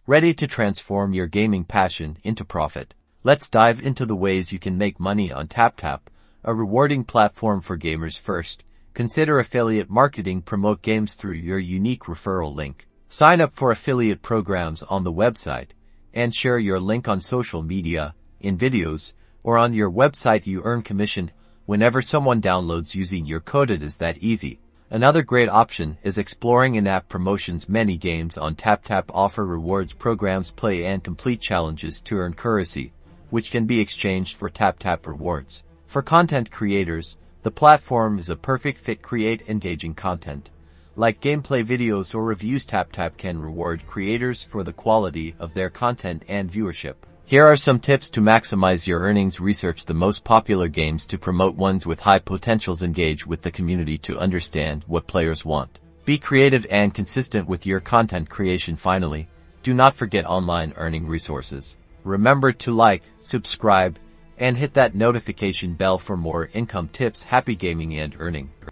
Ready to transform your gaming passion into profit? Let's dive into the ways you can make money on Taptap, a rewarding platform for gamers. First, consider affiliate marketing. Promote games through your unique referral link. Sign up for affiliate programs on the website and share your link on social media, in videos, or on your website. You earn commission whenever someone downloads using your code. It is that easy. Another great option is exploring in-app promotions. Many games on Taptap offer rewards programs, play and complete challenges to earn currency, which can be exchanged for Taptap rewards. For content creators, the platform is a perfect fit. Create engaging content, like gameplay videos or reviews. Taptap can reward creators for the quality of their content and viewership. Here are some tips to maximize your earnings. Research the most popular games to promote ones with high potentials. Engage with the community to understand what players want. Be creative and consistent with your content creation. Finally, do not forget online earning resources. Remember to like, subscribe, and hit that notification bell for more income tips. Happy gaming and earning.